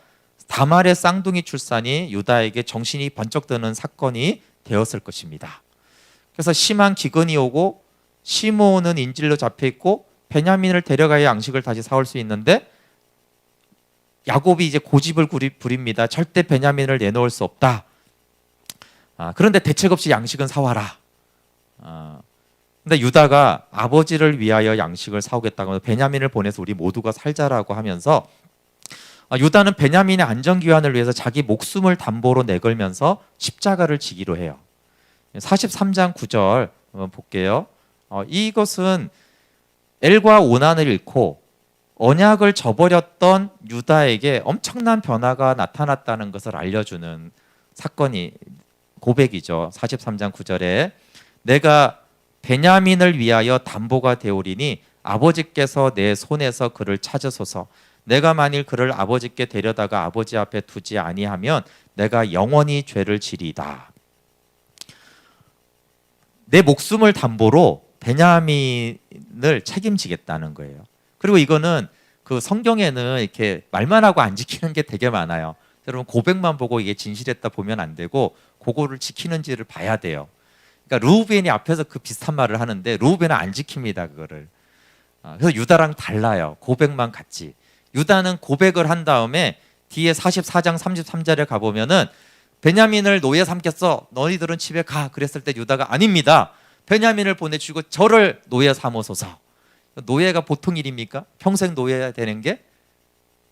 다말의 쌍둥이 출산이 유다에게 정신이 번쩍 드는 사건이 되었을 것입니다. 그래서 심한 기근이 오고 시므온은 인질로 잡혀 있고 베냐민을 데려가야 양식을 다시 사올 수 있는데 야곱이 이제 고집을 부립니다. 절대 베냐민을 내놓을 수 없다. 그런데 대책 없이 양식은 사와라. 근데 유다가 아버지를 위하여 양식을 사오겠다고 해서 베냐민을 보내서 우리 모두가 살자라고 하면서 유다는 베냐민의 안전기환을 위해서 자기 목숨을 담보로 내걸면서 십자가를 지기로 해요. 43장 9절 한번 볼게요. 이것은 엘과 오난을 잃고 언약을 저버렸던 유다에게 엄청난 변화가 나타났다는 것을 알려주는 사건이 고백이죠. 43장 9절에 내가 베냐민을 위하여 담보가 되오리니 아버지께서 내 손에서 그를 찾으소서. 내가 만일 그를 아버지께 데려다가 아버지 앞에 두지 아니하면 내가 영원히 죄를 지리이다. 내 목숨을 담보로 베냐민을 책임지겠다는 거예요. 그리고 이거는 그 성경에는 이렇게 말만 하고 안 지키는 게 되게 많아요. 여러분 고백만 보고 이게 진실했다 보면 안 되고 그거를 지키는지를 봐야 돼요. 그러니까 르우벤이 앞에서 그 비슷한 말을 하는데 르우벤은 안 지킵니다 그거를. 그래서 유다랑 달라요. 고백만 같지. 유다는 고백을 한 다음에 뒤에 44장 33절에 가보면은 베냐민을 노예 삼겠어. 너희들은 집에 가. 그랬을 때 유다가 아닙니다. 베냐민을 보내주고 저를 노예 삼으소서. 노예가 보통 일입니까? 평생 노예가 되는 게?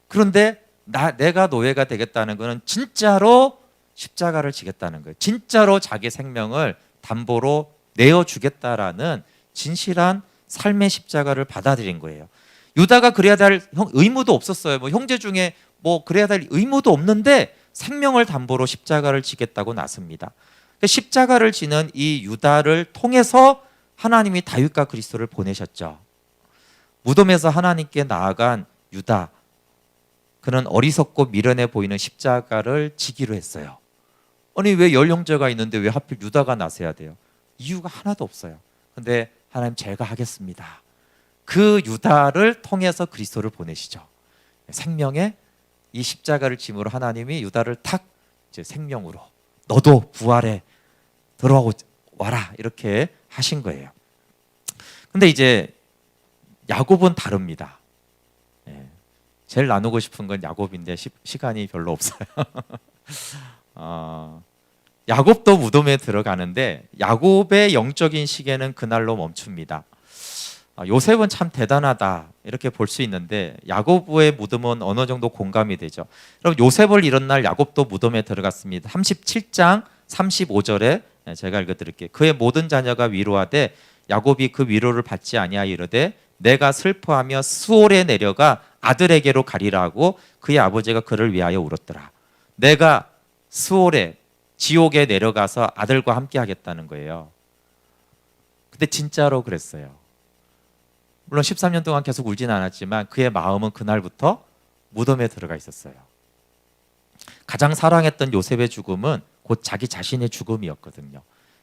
그런데 내가 노예가 되겠다는 것은 진짜로 십자가를 지겠다는 거예요. 진짜로 자기 생명을 담보로 내어주겠다라는 진실한 삶의 십자가를 받아들인 거예요. 유다가 그래야 될 의무도 없었어요. 뭐 형제 중에 뭐 그래야 될 의무도 없는데 생명을 담보로 십자가를 지겠다고 나섭니다. 십자가를 지는 이 유다를 통해서 하나님이 다윗과 그리스도를 보내셨죠. 무덤에서 하나님께 나아간 유다, 그는 어리석고 미련해 보이는 십자가를 지기로 했어요. 아니 왜 열 형제가 있는데 왜 하필 유다가 나서야 돼요? 이유가 하나도 없어요. 근데 하나님 제가 하겠습니다. 그 유다를 통해서 그리스도를 보내시죠. 생명의 이 십자가를 짐으로 하나님이 유다를 탁 이제 생명으로 너도 부활에 들어와라 이렇게 하신 거예요. 근데 이제 야곱은 다릅니다. 제일 나누고 싶은 건 야곱인데 시간이 별로 없어요. 야곱도 무덤에 들어가는데 야곱의 영적인 시계는 그날로 멈춥니다. 요셉은 참 대단하다 이렇게 볼 수 있는데 야곱의 무덤은 어느 정도 공감이 되죠. 여러분 요셉을 잃은 날 야곱도 무덤에 들어갔습니다. 37장 35절에 제가 읽어드릴게요. 그의 모든 자녀가 위로하되 야곱이 그 위로를 받지 아니하여 이르되 내가 슬퍼하며 수올에 내려가 아들에게로 가리라 하고 그의 아버지가 그를 위하여 울었더라. 내가 수올에 지옥에 내려가서 아들과 함께 하겠다는 거예요. 근데 진짜로 그랬어요. 물론 13년 동안 계속 울진 않았지만 그의 마음은 그날부터 무덤에 들어가 있었어요. 가장 사랑했던 요셉의 죽음은 곧 자기 자신의 죽음이었거든요.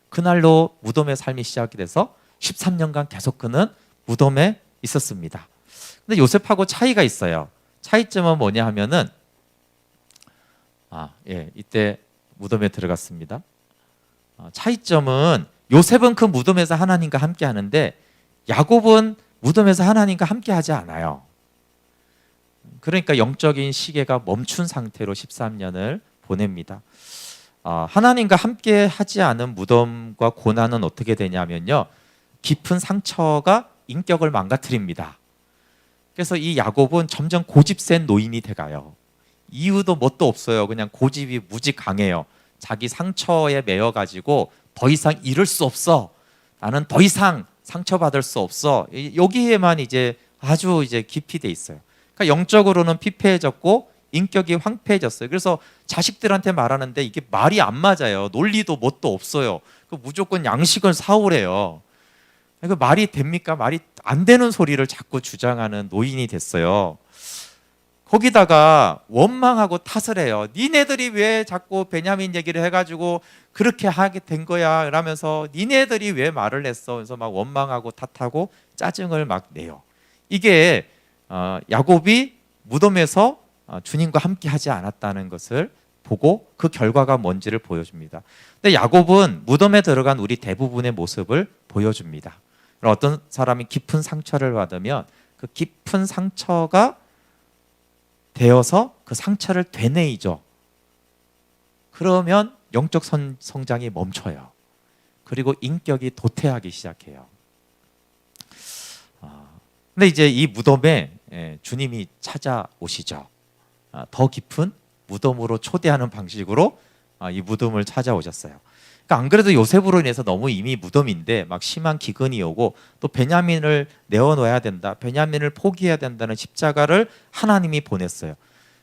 그날로 무덤의 삶이 시작이 돼서 13년간 계속 그는 무덤에 있었습니다. 근데 요셉하고 차이가 있어요. 차이점은 뭐냐 하면은 이때 무덤에 들어갔습니다. 차이점은 요셉은 그 무덤에서 하나님과 함께 하는데 야곱은 무덤에서 하나님과 함께 하지 않아요. 그러니까 영적인 시계가 멈춘 상태로 13년을 보냅니다. 하나님과 함께 하지 않은 무덤과 고난은 어떻게 되냐면요, 깊은 상처가 인격을 망가뜨립니다. 그래서 이 야곱은 점점 고집센 노인이 돼가요. 이유도 뭣도 없어요. 그냥 고집이 무지 강해요. 자기 상처에 매여가지고 더 이상 이룰 수 없어, 나는 더 이상 상처받을 수 없어, 여기에만 아주 깊이 돼 있어요. 그러니까 영적으로는 피폐해졌고 인격이 황폐해졌어요. 그래서 자식들한테 말하는데 이게 말이 안 맞아요. 논리도 뭣도 없어요. 무조건 양식을 사오래요. 그 말이 됩니까? 말이 안 되는 소리를 자꾸 주장하는 노인이 됐어요. 거기다가 원망하고 탓을 해요. 니네들이 왜 자꾸 베냐민 얘기를 해가지고 그렇게 하게 된 거야 이러면서 니네들이 왜 말을 했어. 그래서 막 원망하고 탓하고 짜증을 막 내요. 이게 야곱이 무덤에서 주님과 함께 하지 않았다는 것을 보고 그 결과가 뭔지를 보여줍니다. 근데 야곱은 무덤에 들어간 우리 대부분의 모습을 보여줍니다. 어떤 사람이 깊은 상처를 받으면 그 깊은 상처가 되어서 그 상처를 되뇌이죠. 그러면 영적 성장이 멈춰요. 그리고 인격이 도태하기 시작해요. 근데 이 무덤에 주님이 찾아오시죠. 더 깊은 무덤으로 초대하는 방식으로 이 무덤을 찾아오셨어요. 그러니까 안 그래도 요셉으로 인해서 너무 이미 무덤인데 막 심한 기근이 오고 또 베냐민을 내어놓아야 된다, 베냐민을 포기해야 된다는 십자가를 하나님이 보냈어요.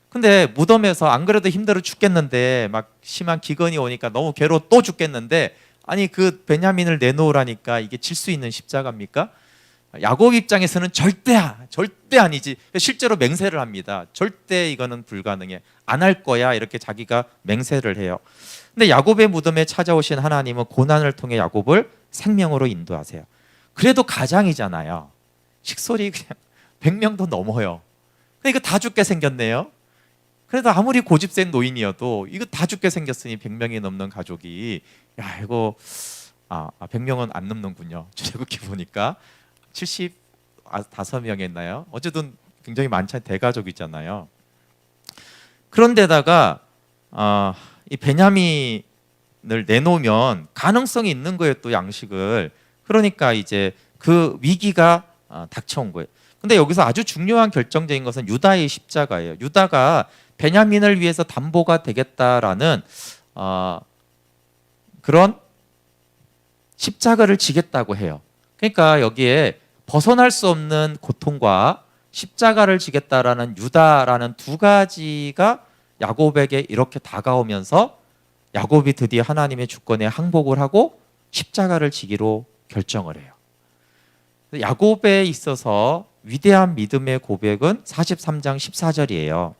근데 무덤에서 안 그래도 힘들어 죽겠는데 막 심한 기근이 오니까 너무 괴로워 또 죽겠는데, 아니 그 베냐민을 내놓으라니까 이게 질 수 있는 십자가입니까? 야곱 입장에서는 절대 아니지. 실제로 맹세를 합니다. 절대 이거는 불가능해, 안 할 거야, 이렇게 자기가 맹세를 해요. 근데 야곱의 무덤에 찾아오신 하나님은 고난을 통해 야곱을 생명으로 인도하세요. 그래도 가장이잖아요. 식솔이 그냥 100명도 넘어요. 근데 이거 다 죽게 생겼네요. 그래도 아무리 고집센 노인이어도 이거 다 죽게 생겼으니 100명이 넘는 가족이, 야 이거 100명은 안 넘는군요. 출애굽기 보니까 75명이었나요? 어쨌든 굉장히 많잖아요. 대가족이잖아요. 그런데다가 이 베냐민을 내놓으면 가능성이 있는 거예요, 또 양식을. 그러니까 그 위기가 닥쳐온 거예요. 근데 여기서 아주 중요한 결정적인 것은 유다의 십자가예요. 유다가 베냐민을 위해서 담보가 되겠다라는 그런 십자가를 지겠다고 해요. 그러니까 여기에 벗어날 수 없는 고통과 십자가를 지겠다라는 유다라는 두 가지가 야곱에게 이렇게 다가오면서 야곱이 드디어 하나님의 주권에 항복을 하고 십자가를 지기로 결정을 해요. 야곱에 있어서 위대한 믿음의 고백은 43장 14절이에요.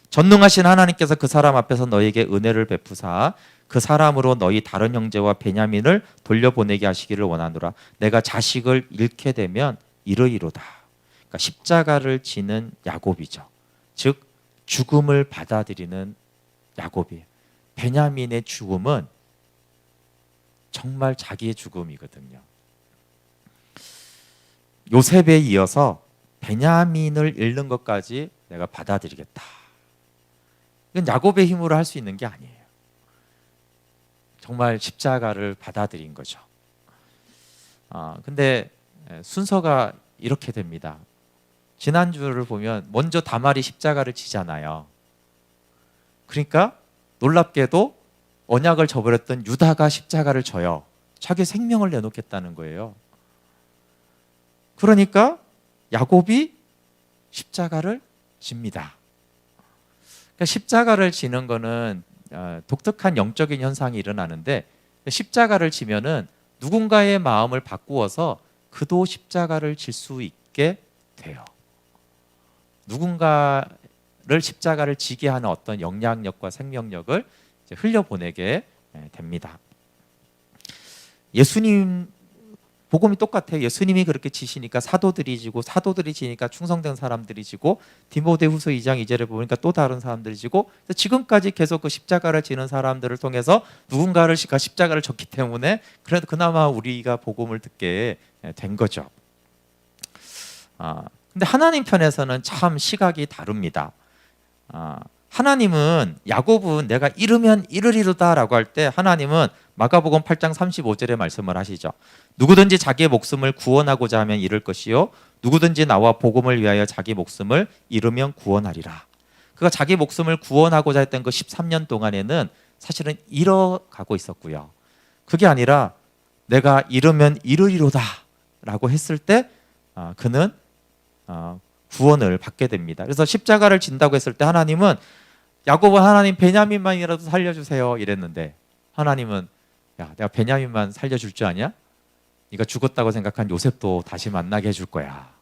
전능하신 하나님께서 그 사람 앞에서 너에게 은혜를 베푸사 그 사람으로 너희 다른 형제와 베냐민을 돌려보내게 하시기를 원하노라. 내가 자식을 잃게 되면 이르이로다. 그러니까 십자가를 지는 야곱이죠. 즉 죽음을 받아들이는 야곱이에요. 베냐민의 죽음은 정말 자기의 죽음이거든요. 요셉에 이어서 베냐민을 잃는 것까지 내가 받아들이겠다. 이건 야곱의 힘으로 할 수 있는 게 아니에요. 정말 십자가를 받아들인 거죠. 근데 순서가 이렇게 됩니다. 지난주를 보면 먼저 다말이 십자가를 지잖아요. 그러니까 놀랍게도 언약을 저버렸던 유다가 십자가를 져요. 자기 생명을 내놓겠다는 거예요. 그러니까 야곱이 십자가를 집니다. 그러니까 십자가를 지는 거는 독특한 영적인 현상이 일어나는데, 십자가를 지면은 누군가의 마음을 바꾸어서 그도 십자가를 질 수 있게 돼요. 누군가를 십자가를 지게 하는 어떤 영향력과 생명력을 흘려보내게 됩니다. 예수님 복음이 똑같아요. 예수님이 그렇게 지시니까 사도들이 지고, 사도들이 지니까 충성된 사람들이 지고, 디모데후서 2장 2절에 보니까 또 다른 사람들이 지고, 지금까지 계속 그 십자가를 지는 사람들을 통해서 누군가를 십자가를 졌기 때문에 그래도 그나마 우리가 복음을 듣게 된 거죠. 근데 하나님 편에서는 참 시각이 다릅니다. 하나님은, 야곱은 내가 이르면 이르리로다라고 할 때 하나님은 마가복음 8장 35절에 말씀을 하시죠. 누구든지 자기의 목숨을 구원하고자 하면 잃을 것이요, 누구든지 나와 복음을 위하여 자기 목숨을 잃으면 구원하리라. 그가 자기 목숨을 구원하고자 했던 그 13년 동안에는 사실은 잃어가고 있었고요. 그게 아니라 내가 잃으면 이르리로다 라고 했을 때 그는 구원을 받게 됩니다. 그래서 십자가를 진다고 했을 때 하나님은, 야곱은 하나님 베냐민만이라도 살려주세요 이랬는데, 하나님은 야, 내가 베냐민만 살려줄 줄 아냐? 네가 죽었다고 생각한 요셉도 다시 만나게 해줄 거야.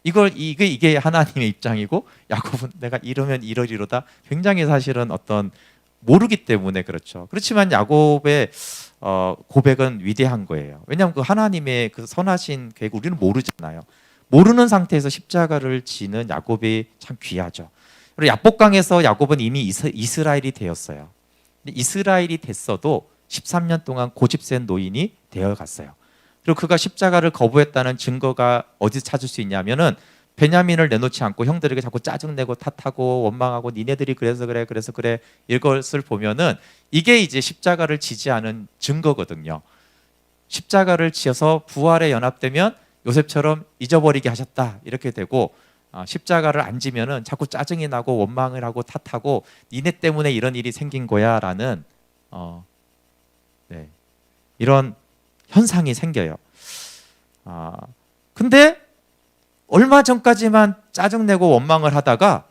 이게 하나님의 입장이고, 야곱은 내가 이러면 이러리로다. 굉장히 사실은 어떤 모르기 때문에 그렇죠. 그렇지만 야곱의 고백은 위대한 거예요. 왜냐하면 그 하나님의 그 선하신 계획 우리는 모르잖아요. 모르는 상태에서 십자가를 지는 야곱이 참 귀하죠. 그리고 야복강에서 야곱은 이미 이스라엘이 되었어요. 근데 이스라엘이 됐어도 13년 동안 고집센 노인이 되어갔어요. 그리고 그가 십자가를 거부했다는 증거가 어디서 찾을 수 있냐면은, 베냐민을 내놓지 않고 형들에게 자꾸 짜증내고 탓하고 원망하고 니네들이 그래서 그래 이것을 보면은 이게 이제 십자가를 지지 않은 증거거든요. 십자가를 지어서 부활에 연합되면 요셉처럼 잊어버리게 하셨다 이렇게 되고, 십자가를 안 지면은 자꾸 짜증이 나고 원망을 하고 탓하고 니네 때문에 이런 일이 생긴 거야라는 이런 현상이 생겨요. 근데 얼마 전까지만 짜증내고 원망을 하다가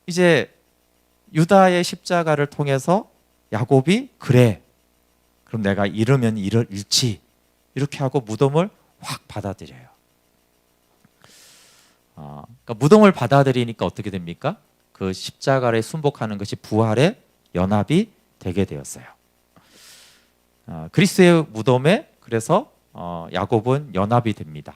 이제 유다의 십자가를 통해서 야곱이 그래, 그럼 내가 잃으면 잃지 이렇게 하고 무덤을 확 받아들여요. 그러니까 무덤을 받아들이니까 어떻게 됩니까? 그 십자가를 순복하는 것이 부활의 연합이 되게 되었어요. 그리스도의 무덤에 그래서 야곱은 연합이 됩니다.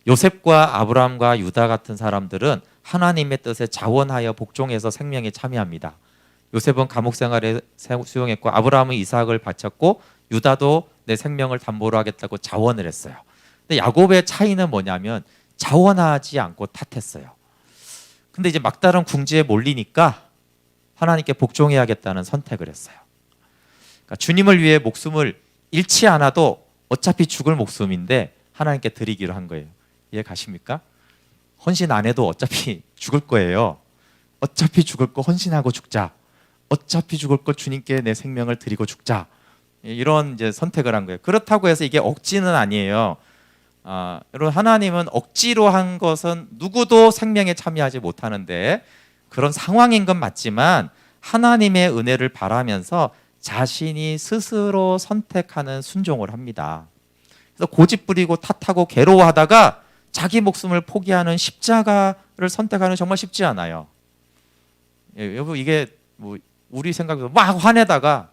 요셉과 아브라함과 유다 같은 사람들은 하나님의 뜻에 자원하여 복종해서 생명에 참여합니다. 요셉은 감옥 생활에 수용했고, 아브라함은 이삭을 바쳤고, 유다도 내 생명을 담보로 하겠다고 자원을 했어요. 근데 야곱의 차이는 뭐냐면 자원하지 않고 탓했어요. 근데 이제 막다른 궁지에 몰리니까 하나님께 복종해야겠다는 선택을 했어요. 그러니까 주님을 위해 목숨을 잃지 않아도 어차피 죽을 목숨인데 하나님께 드리기로 한 거예요. 이해 가십니까? 헌신 안 해도 어차피 죽을 거예요. 어차피 죽을 거 헌신하고 죽자. 어차피 죽을 거 주님께 내 생명을 드리고 죽자. 이런 이제 선택을 한 거예요. 그렇다고 해서 이게 억지는 아니에요. 여러분, 하나님은 억지로 한 것은 누구도 생명에 참여하지 못하는데, 그런 상황인 건 맞지만 하나님의 은혜를 바라면서 자신이 스스로 선택하는 순종을 합니다. 그래서 고집 부리고 탓하고 괴로워하다가 자기 목숨을 포기하는 십자가를 선택하는, 정말 쉽지 않아요. 여러분, 이게 뭐 우리 생각에서 막 화내다가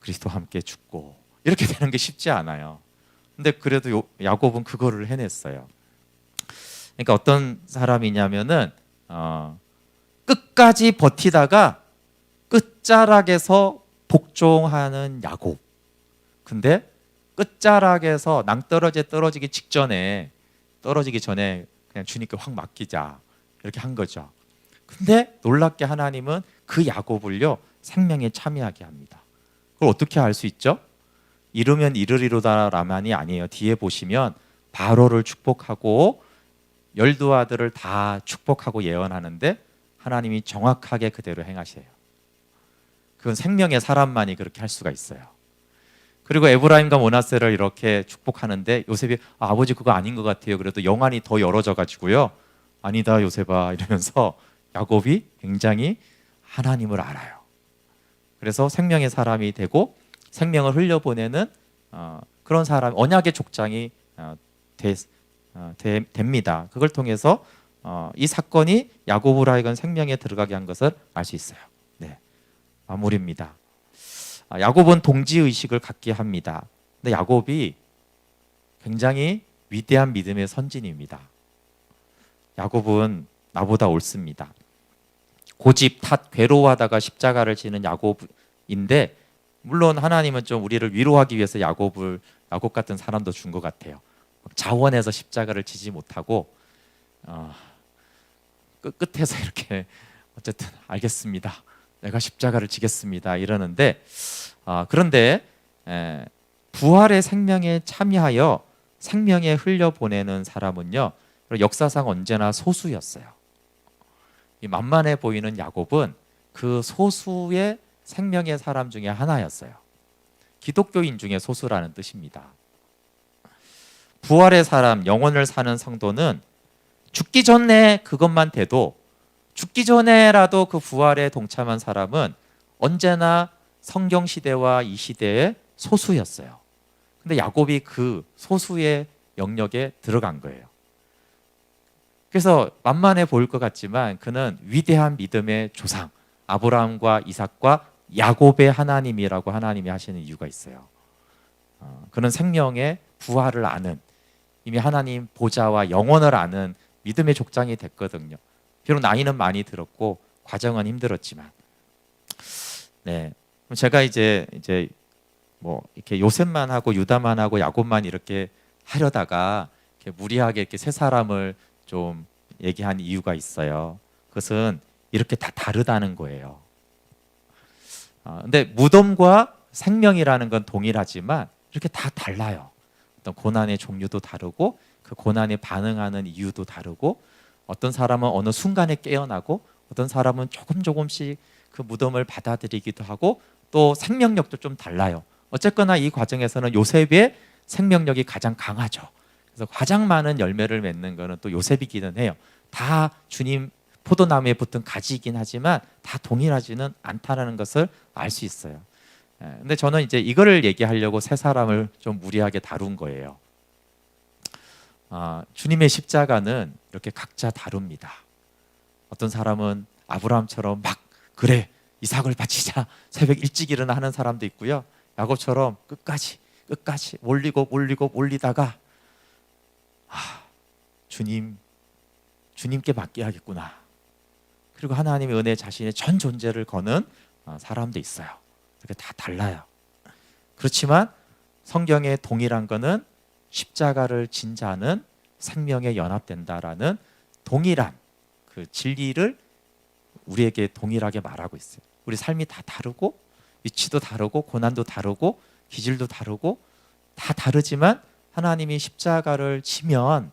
그리스도와 함께 죽고 이렇게 되는 게 쉽지 않아요. 근데 그래도 야곱은 그거를 해냈어요. 그러니까 어떤 사람이냐면은 끝까지 버티다가 끝자락에서 복종하는 야곱. 근데 끝자락에서 떨어지기 전에 그냥 주님께 확 맡기자 이렇게 한 거죠. 근데 놀랍게 하나님은 그 야곱을요 생명에 참여하게 합니다. 그걸 어떻게 알 수 있죠? 이르면 이르리로다라만이 아니에요. 뒤에 보시면 바로를 축복하고 12아들을 다 축복하고 예언하는데 하나님이 정확하게 그대로 행하세요. 그건 생명의 사람만이 그렇게 할 수가 있어요. 그리고 에브라임과 므낫세를 이렇게 축복하는데 요셉이 아버지 그거 아닌 것 같아요. 그래도 영안이 더 열어져 가지고요. 아니다 요셉아 이러면서 야곱이 굉장히 하나님을 알아요. 그래서 생명의 사람이 되고 생명을 흘려보내는 그런 사람, 언약의 족장이 됩니다. 그걸 통해서 이 사건이 야곱으로 하여금 생명에 들어가게 한 것을 알 수 있어요. 네, 마무리입니다. 야곱은 동지 의식을 갖게 합니다. 근데 야곱이 굉장히 위대한 믿음의 선진입니다. 야곱은 나보다 옳습니다. 고집, 탓, 괴로워하다가 십자가를 지는 야곱인데, 물론 하나님은 좀 우리를 위로하기 위해서 야곱 같은 사람도 준 것 같아요. 자원해서 십자가를 지지 못하고 끝에서 이렇게 어쨌든 알겠습니다, 내가 십자가를 지겠습니다 이러는데, 그런데 부활의 생명에 참여하여 생명에 흘려보내는 사람은요, 역사상 언제나 소수였어요. 이 만만해 보이는 야곱은 그 소수의 생명의 사람 중에 하나였어요. 기독교인 중에 소수라는 뜻입니다. 부활의 사람, 영혼을 사는 성도는 죽기 전에 그것만 돼도, 죽기 전에라도 그 부활에 동참한 사람은 언제나 성경 시대와 이 시대의 소수였어요. 근데 야곱이 그 소수의 영역에 들어간 거예요. 그래서 만만해 보일 것 같지만 그는 위대한 믿음의 조상, 아브라함과 이삭과 야곱의 하나님이라고 하나님이 하시는 이유가 있어요. 그는 생명의 부활을 아는, 이미 하나님 보좌와 영원을 아는 믿음의 족장이 됐거든요. 비록 나이는 많이 들었고 과정은 힘들었지만, 네, 제가 이제 뭐 이렇게 요셉만 하고 유다만 하고 야곱만 이렇게 하려다가 이렇게 무리하게 이렇게 세 사람을 좀 얘기한 이유가 있어요. 그것은 이렇게 다 다르다는 거예요. 근데 무덤과 생명이라는 건 동일하지만 이렇게 다 달라요. 어떤 고난의 종류도 다르고 그 고난에 반응하는 이유도 다르고, 어떤 사람은 어느 순간에 깨어나고 어떤 사람은 조금씩 그 무덤을 받아들이기도 하고, 또 생명력도 좀 달라요. 어쨌거나 이 과정에서는 요셉의 생명력이 가장 강하죠. 그래서 가장 많은 열매를 맺는 거는 또 요셉이기는 해요. 다 주님 포도나무에 붙은 가지이긴 하지만 다 동일하지는 않다는 것을 알 수 있어요. 근데 저는 이제 이거를 얘기하려고 세 사람을 좀 무리하게 다룬 거예요. 주님의 십자가는 이렇게 각자 다릅니다. 어떤 사람은 아브라함처럼 막 그래 이삭을 바치자 새벽 일찍 일어나 하는 사람도 있고요. 야곱처럼 끝까지 몰리다가 주님께 맡겨야겠구나. 그리고 하나님의 은혜 자신의 전 존재를 거는 사람도 있어요. 이렇게 다 달라요. 그렇지만 성경에 동일한 거는 십자가를 진 자는 생명에 연합된다라는 동일한 그 진리를 우리에게 동일하게 말하고 있어요. 우리 삶이 다 다르고 위치도 다르고 고난도 다르고 기질도 다르고 다 다르지만 하나님이 십자가를 지면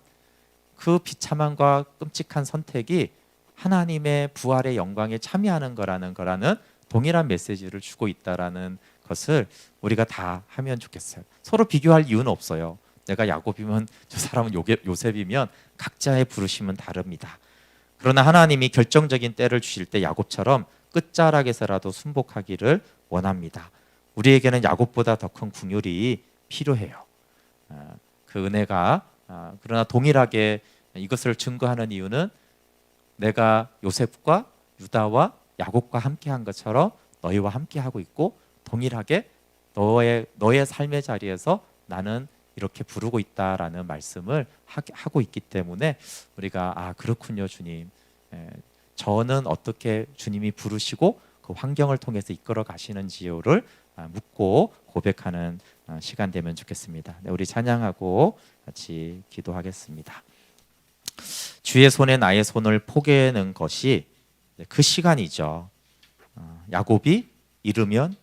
그 비참함과 끔찍한 선택이 하나님의 부활의 영광에 참여하는 거라는 동일한 메시지를 주고 있다라는 것을 우리가 다 하면 좋겠어요. 서로 비교할 이유는 없어요. 내가 야곱이면 저 사람은 요셉이면 각자의 부르심은 다릅니다. 그러나 하나님이 결정적인 때를 주실 때 야곱처럼 끝자락에서라도 순복하기를 원합니다. 우리에게는 야곱보다 더 큰 긍휼이 필요해요. 그 은혜가 그러나 동일하게 이것을 증거하는 이유는 내가 요셉과 유다와 야곱과 함께한 것처럼 너희와 함께하고 있고, 동일하게 너의 삶의 자리에서 나는 이렇게 부르고 있다라는 말씀을 하고 있기 때문에 우리가 그렇군요 주님, 저는 어떻게 주님이 부르시고 그 환경을 통해서 이끌어 가시는지요를 묻고 고백하는 시간 되면 좋겠습니다. 네, 우리 찬양하고 같이 기도하겠습니다. 주의 손에 나의 손을 포개는 것이 그 시간이죠. 야곱이 잃으면